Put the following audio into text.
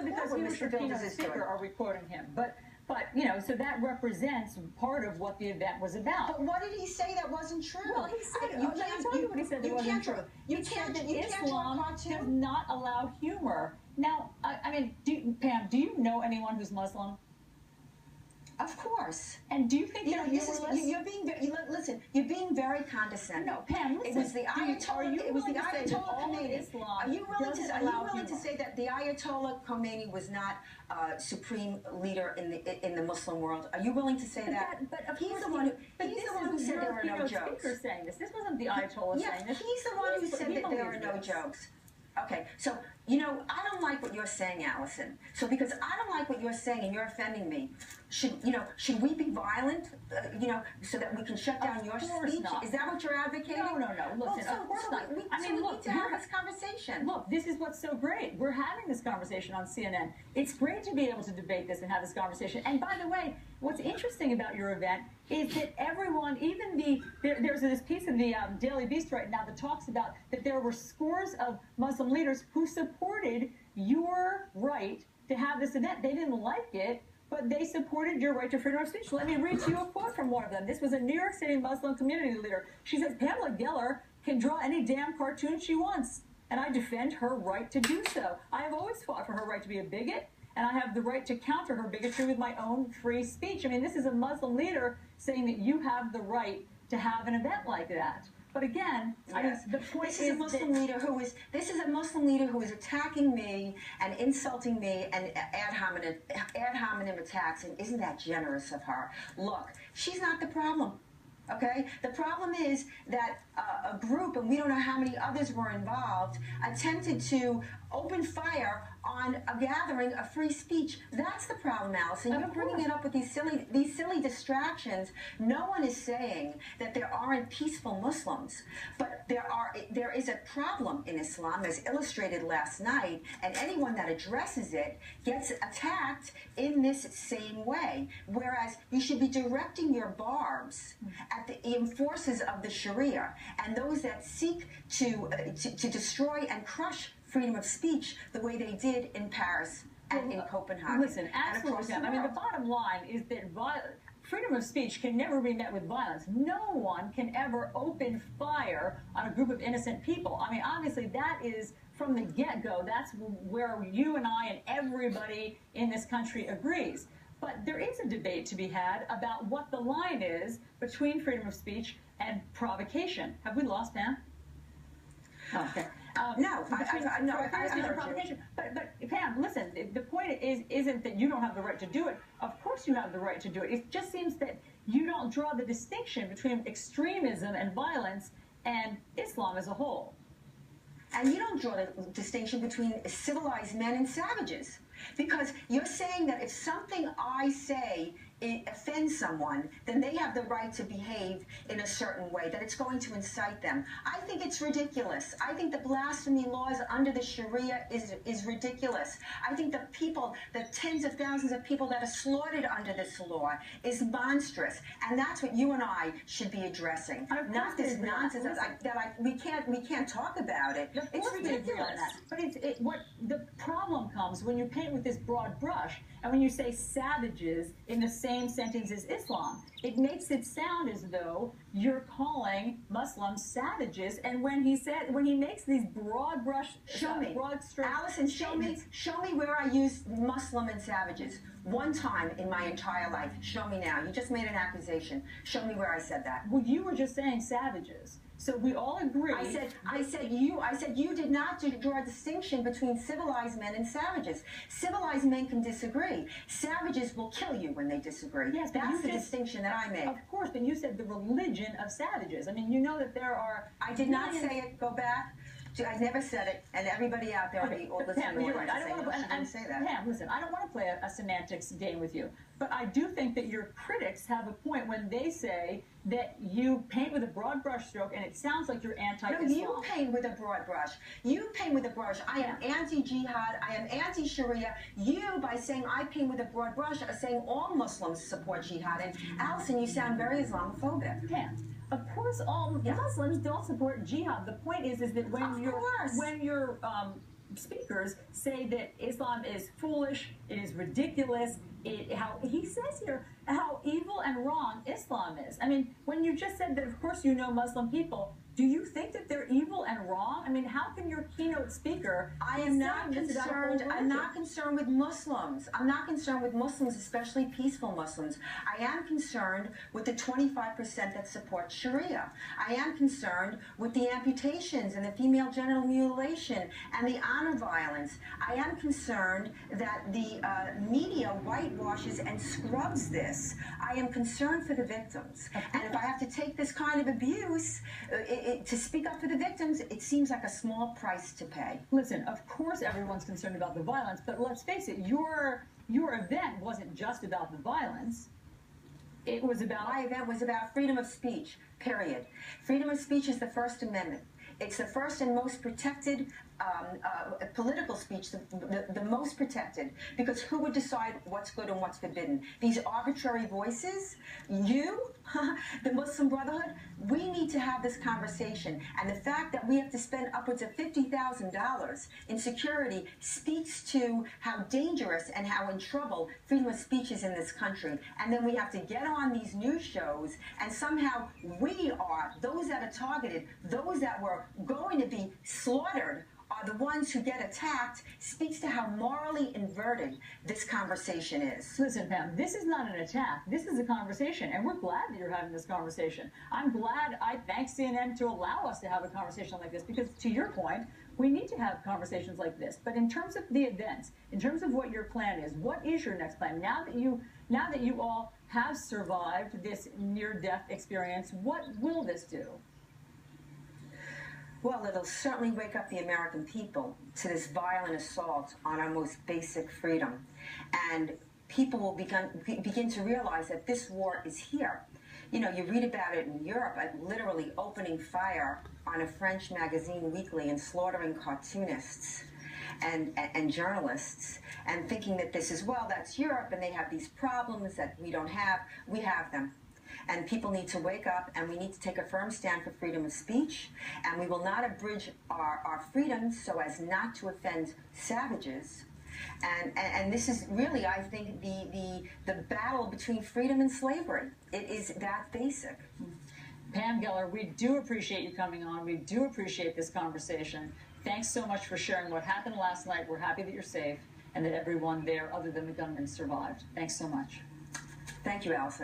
because what he was Mr. the Phillips keynote is speaker, doing. are we quoting him? But you know, so that represents part of what the event was about. But what did he say that wasn't true? Well, he said, you let me can't tell you what he said that wasn't true. You He can't said that you can't Islam draw a does cartoon. not allow humor. Now, I mean, Pam, do you know anyone who's Muslim? Of course. And do you think you're being very, listen, you're being very condescending. No, Pam, listen. It was the Ayatollah. It was the Ayatollah Khomeini. Are you willing to say that the Ayatollah Khomeini was not supreme leader in the Muslim world? Are you willing to say that? But he's the one who said there were no jokes. Saying this. This wasn't the Ayatollah saying this. He's the one who said that there are no jokes. Okay, so, you know, I don't like what you're saying, Allison. So because I don't like what you're saying and you're offending me, should we be violent, so that we can shut down your speech? Not. Is that what you're advocating? No. Listen, of course not. We need to have this conversation. Look, this is what's so great. We're having this conversation on CNN. It's great to be able to debate this and have this conversation. And by the way, what's interesting about your event is that everyone, even there's this piece in the Daily Beast right now that talks about that there were scores of Muslim leaders who supported your right to have this event. They didn't like it, but they supported your right to freedom of speech. Let me read to you a quote from one of them. This was a New York City Muslim community leader. She says, Pamela Geller can draw any damn cartoon she wants, and I defend her right to do so. I have always fought for her right to be a bigot, and I have the right to counter her bigotry with my own free speech. I mean, this is a Muslim leader saying that you have the right to have an event like that. But again, yes. I mean, the point this is a Muslim leader who is attacking me and insulting me and ad hominem attacks, and isn't that generous of her? Look, she's not the problem. Okay? The problem is that a group, and we don't know how many others were involved, attempted to open fire on a gathering of free speech. That's the problem, Allison. You're bringing it up with these silly distractions. No one is saying that there aren't peaceful Muslims, but there is a problem in Islam, as illustrated last night, and anyone that addresses it gets attacked in this same way. Whereas you should be directing your barbs at the enforcers of the Sharia and those that seek to destroy and crush freedom of speech the way they did in Paris and in Copenhagen. Listen, absolutely. I mean, the bottom line is that freedom of speech can never be met with violence. No one can ever open fire on a group of innocent people. I mean, obviously, that is from the get-go. That's where you and I and everybody in this country agrees. But there is a debate to be had about what the line is between freedom of speech and provocation. Have we lost Pam? Oh, okay. No, But Pam, listen, the point isn't that you don't have the right to do it. Of course you have the right to do it. It just seems that you don't draw the distinction between extremism and violence and Islam as a whole. And you don't draw the distinction between civilized men and savages. Because you're saying that if something I say offends someone, then they have the right to behave in a certain way, that it's going to incite them. I think it's ridiculous. I think the blasphemy laws under the Sharia is ridiculous. I think the tens of thousands of people that are slaughtered under this law is monstrous. And that's what you and I should be addressing. Not this nonsense we can't talk about it. It's ridiculous. But what the problem comes when you paint with this broad brush and when you say savages in the same sentence as Islam. It makes it sound as though you're calling Muslims savages, and when he makes these broad brush, broad stroke, Allison, show me where I used Muslim and savages one time in my entire life. Show me now. You just made an accusation. Show me where I said that. Well, you were just saying savages. So we all agree. I said you did not draw a distinction between civilized men and savages. Civilized men can disagree. Savages will kill you when they disagree. Yes, that's the distinction that I made. Of course, but you said the religion of savages. I mean, you know that there are. I did not say it. Go back. I never said it, and everybody out there will listen. Pam, you're right. I don't want to say that. Pam, listen, I don't want to play a semantics game with you, but I do think that your critics have a point when they say that you paint with a broad brushstroke, and it sounds like you're anti-Islam. No, you paint with a broad brush. You paint with a brush. I am anti-jihad. I am anti-Sharia. You, by saying I paint with a broad brush, are saying all Muslims support jihad. And Allison, you sound very Islamophobic. Pam, of course, all Muslims don't support jihad. The point is that when you're speakers say that Islam is foolish, it is ridiculous, how he says here how evil and wrong Islam is. I mean, when you just said that, of course, you know Muslim people, do you think that they're evil and wrong? I mean, how can your keynote speaker? I am not concerned. I'm not concerned with Muslims. I'm not concerned with Muslims, especially peaceful Muslims. I am concerned with the 25% that support Sharia. I am concerned with the amputations and the female genital mutilation and the honor violence. I am concerned that the media whitewashes and scrubs this. I am concerned for the victims. And if I have to take this kind of abuse to speak up for the victims, it seems like a small price to pay. Listen, of course everyone's concerned about the violence, but let's face it, your event wasn't just about the violence. It was about... My event was about freedom of speech, period. Freedom of speech is the First Amendment. It's the first and most protected political speech, the most protected, because who would decide what's good and what's forbidden? These arbitrary voices? You? The Muslim Brotherhood? We need to have this conversation. And the fact that we have to spend upwards of $50,000 in security speaks to how dangerous and how in trouble freedom of speech is in this country. And then we have to get on these news shows, and somehow we are, those that are targeted, those that were going to be slaughtered, are the ones who get attacked, speaks to how morally inverted this conversation is. Listen, Pam, this is not an attack. This is a conversation, and we're glad that you're having this conversation. I'm glad. I thank CNN to allow us to have a conversation like this, because to your point, we need to have conversations like this. But in terms of the events, in terms of what your plan is, what is your next plan? Now that you all have survived this near-death experience, what will this do? Well, it'll certainly wake up the American people to this violent assault on our most basic freedom. And people will begin to realize that this war is here. You know, you read about it in Europe, literally opening fire on a French magazine weekly and slaughtering cartoonists and journalists, and thinking that this is, well, that's Europe, and they have these problems that we don't have. We have them. And people need to wake up, and we need to take a firm stand for freedom of speech, and we will not abridge our freedoms so as not to offend savages. And this is really, I think, the battle between freedom and slavery. It is that basic. Pam Geller, we do appreciate you coming on. We do appreciate this conversation. Thanks so much for sharing what happened last night. We're happy that you're safe and that everyone there, other than the gunman, survived. Thanks so much. Thank you, Allison.